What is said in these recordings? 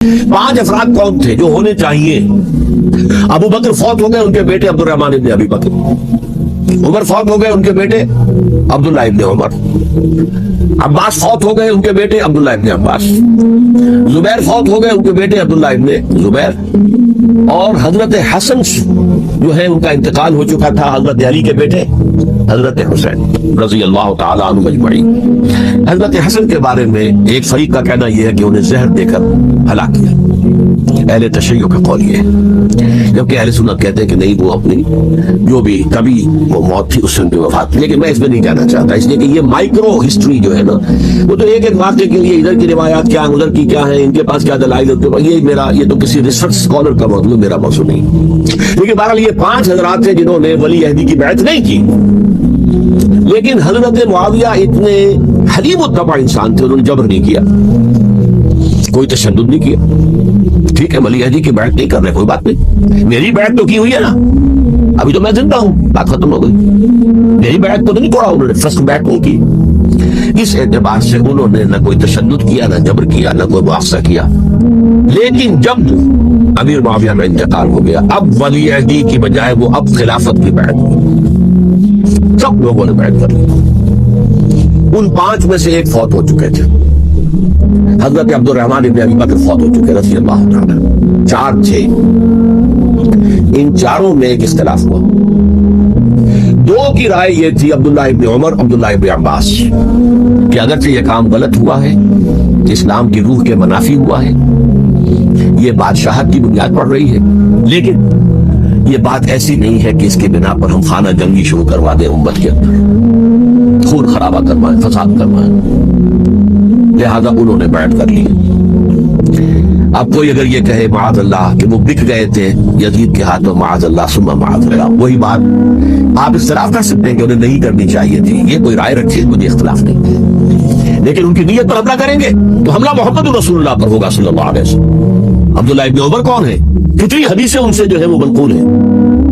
5 अफराद कौन थे जो होने चाहिए? अबू बकर फौत हो गए, उनके बेटे अब्दुर्रहमान इब्न अबी बकर। उमर फौत हो गए, उनके बेटे अब्दुल्लाह इब्न उमर। अब्बास फौत हो गए, उनके बेटे अब्दुल्लाह इब्न अब्बास। जुबैर फौत हो गए, उनके बेटे अब्दुल्लाह इब्न जुबैर। और हजरत हसन जो है उनका इंतकाल हो चुका था, हजरत अली के बेटे हजरत हुसैन रजी अल्लाह तआला अन्हुम अजमईन। हजरत हसन के बारे में एक फरीक का कहना यह है कि उन्हें जहर देकर हलाक किया। अहले तशय्युअ का कौल ये है, जबकि अहले सुन्नत कहते हैं कि नहीं, वो अपनी जो भी कभी वो मौत थी उससे उनकी वफात थी। लेकिन मैं इसमें नहीं कहना चाहता, इसलिए कि ये माइक्रो हिस्ट्री जो है ना, वो तो एक एक वाक्य के लिए इधर की रिवायात क्या है, उधर की क्या है, इनके पास क्या दलाइल है, ये तो किसी रिसर्च स्कॉलर का मौजूद मेरा मौजूद नहीं। लेकिन बहरहाल ये 5 हजरात थे जिन्होंने वली अहदी की बैत नहीं की। लेकिन हजरत मुआविया इतने हलीम तबा इंसान थे, उन्होंने जबर नहीं किया, कोई तशद्दुद नहीं किया। ठीक है, वली अहदी की बैत नहीं कर रहे, कोई बात नहीं, मेरी बैत तो की हुई है ना, अभी तो मैं जिंदा हूं, बात खत्म हो गई। मेरी बैत को तो नहीं तोड़ा उन्होंने, फर्स्ट बैत नहीं की। इस एतबार से उन्होंने न कोई तशद्दुद किया, न जबर किया, न कोई मुआवजा किया। लेकिन जब अमीर मुआविया का इंतकाल हो गया, अब वली अहदी की बजाय वो अब खिलाफत की बैत की, सब लोगों ने बैत कर ली। उन 5 में से एक फौत हो चुके थे, हजरत अब्दुर्रहमान इब्न अबी बकर फौत हो चुके रज़ी अल्लाह तआला। 4 थे, इन चारों में एक इख्तिलाफ हुआ। 2 की राय ये थी, अब्दुल्लाह इब्न उमर, अब्दुल्लाह इब्न अब्बास, कि अगरचे ये काम गलत हुआ है, इस्लाम की रूह के मनाफी हुआ है, ये बादशाहत की बुनियाद पड़ रही है, लेकिन ये बात ऐसी नहीं है कि इसके बिना पर हम खाना जंगी शुरू करवा दें उम्मत के अंदर, खून खराबा करवाएं, फसाद करवाएं। लिहाजा उन्होंने बैठ कर ली। अब कोई अगर ये कहे माअज़ल्लाह कि वो बिक गए थे यजीद के हाथों, माअज़ल्लाह सुम्मा माअज़ल्लाह, वही बात आप इख्तिलाफ कर सकते हैं कि उन्हें नहीं करनी चाहिए थी, ये कोई राय रखिए, मुझे इख्तिलाफ नहीं। लेकिन उनकी नीयत पर हमला करेंगे तो हमला मोहम्मद रसूलुल्लाह पर होगा सल्लल्लाहु अलैहि वसल्लम। अब्दुल्लाह इब्न उमर कौन है? कितनी हदीसें उनसे जो है वो मनकूल है।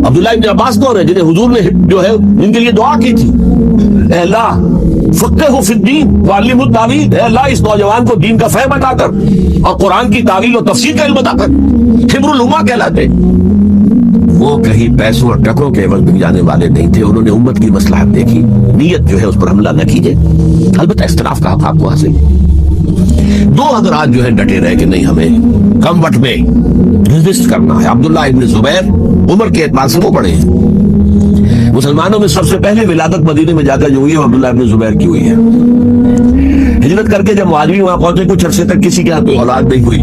अब्दुल्लाह इब्न अब्बास कौन है? जिन्हें हुजूर ने जो है जिनके लिए दुआ की थी, ऐ अल्लाह फ़क़्हिहु फ़िद्दीन वअल्लिमहु तावील, ऐ अल्लाह इस नौजवान को दीन का फ़हम अता कर और कुरान की तावील और तफसीर का इल्म अता कर। हिब्रुल उम्मा कहलाते। वो कहीं पैसों और टकों के एवज बिक जाने वाले नहीं थे, उन्होंने उम्मत की मसलहत देखी, नीयत जो है उस पर हमला न कीजिए। अलबत्ता इख्तिलाफ का हक आपको हासिल। 2 हज़रात जो है डटे रहे कि नहीं, हमें कमबख्त में रेजिस्ट करना है। अब्दुल्लाह इब्न जुबैर उम्र के एतबार से वो बड़े हैं। मुसलमानों में सबसे पहले विलादत मदीने में जाकर जो हुई है अब्दुल्लाह इब्न जुबैर की हुई है। हिजरत करके जब मुहाजिरीन वहां पहुंचे, कुछ अरसे तक किसी के यहाँ कोई औलाद नहीं हुई,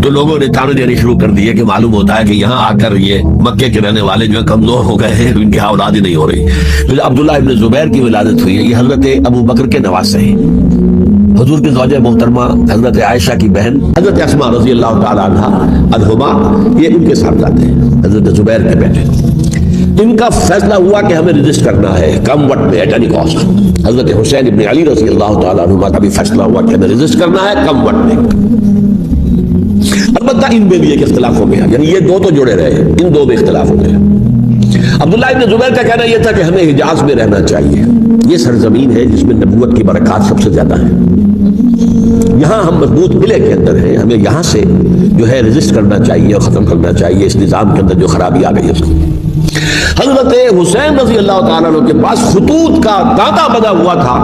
तो लोगों ने ताने देने शुरू कर दिए कि मालूम होता है कि यहाँ आकर ये मक्के के रहने वाले जो है कमजोर हो गए हैं, इनकी औलाद ही नहीं हो रही। फिर अब्दुल्लाह इब्न जुबैर की विलादत हुई है। ये हजरत अबू बकर के नवासे हैं, हुजूर की ज़ौजा मोहतरमा हजरत आयशा की बहन हजरत अस्मा रज़ी अल्लाह तआला अन्हा, ये इनके साहबजादे हैं, हजरत जुबैर के बेटे। इनका फैसला हुआ कि हमें रजिस्ट करना है कम वक्त में, एट एनी कॉस्ट। हजरत हुसैन इब्न अली रज़ी अल्लाह तआला अन्हुमा का भी फैसला हुआ कि हमें रजिस्ट करना है कम वक्त में। अलबत्ता इनमें भी एक इख्तिलाफ हो गया, यानी ये 2 तो जुड़े रहे, इन 2 में इख्तिलाफ हो गया। अब्दुल्लाह इब्न जुबैर का कहना यह था कि हमें हिजाज में रहना चाहिए, ये सरजमीन है जिसमें नबूवत की बरकत सबसे ज्यादा है, यहाँ हम मजबूत किले के अंदर हैं, हमें यहाँ से जो है रजिस्ट करना चाहिए और ख़त्म करना चाहिए इस निज़ाम के अंदर जो खराबी आ गई है उसको। हज़रत हुसैन रज़ी अल्लाह तआला अन्हु के पास खतूत का दाता बना हुआ था,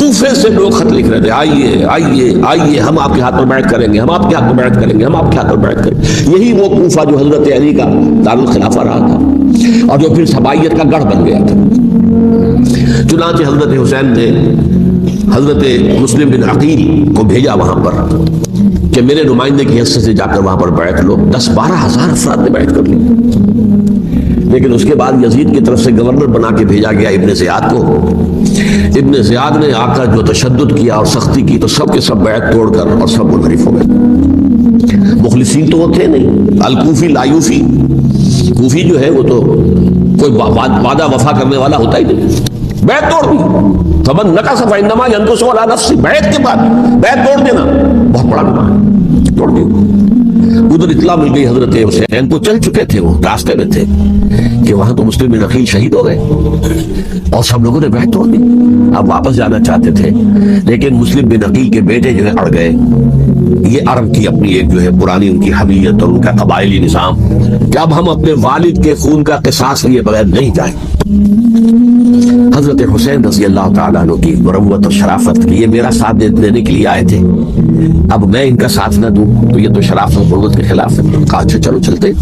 कूफे से लोग खत लिख रहे थे, आइए आइए आइए, हम आपके हाथ में बैठ करेंगे, हम आपके हाथ में बैठ करेंगे, हम आपके हाथ में बैठ करेंगे। यही वो कूफा जो हज़रत अली का दारुल खिलाफा रहा था और जो फिर सबाइयत का गढ़ बन गया था। चुनांचे हज़रत हुसैन ने हजरत मुस्लिम बिन अकील को भेजा वहां पर कि मेरे नुमाइंदे की हैसियत से जाकर वहां पर बैठ लो। 10-12 हज़ार अफराद ने बैठ कर ली। लेकिन उसके बाद यजीद की तरफ से गवर्नर बना के भेजा गया इब्न ज़ियाद को। इब्न ज़ियाद ने आकर जो तशद्दुद किया और सख्ती की तो सब के सब बैठ तोड़कर और सब मुनहरिफ हो गए। मुखलिसीन तो वो थे नहीं, अल-कूफी लायूफी, कूफी जो है वो तो कोई वादा वफा करने वाला होता ही नहीं, बैत तोड़ दी। फमन नकस फइन्नमा यनकुसु अला नफ्सी, बैत के बाद बैत तोड़ देना बहुत बड़ा गुनाह है, तोड़ दी। उधर इत्तला मिल गई हजरत हुसैन को, चल चुके थे, वो रास्ते में थे कि वहां तो मुस्लिम बिन अकील शहीद हो गए और सब लोगों ने बैत तोड़ दी। अब वापस जाना चाहते थे, लेकिन मुस्लिम बिन अकील के बेटे जो है अड़ गए یہ عرب کی اپنی ایک جو ہے پرانی ان کی حمیت اور ان کا قبائلی نظام کہ اب ہم اپنے والد کے خون کا قصاص لیے بغیر نہیں جائیں. حضرت حسین رضی اللہ تعالیٰ عنہ کی مروت اور شرافت یہ میرا ساتھ دینے کے لیے آئے تھے, اب میں ان کا ساتھ نہ دوں تو یہ تو شرافت اور مروت کے خلاف ہے. کہا اچھا چلو چلتے.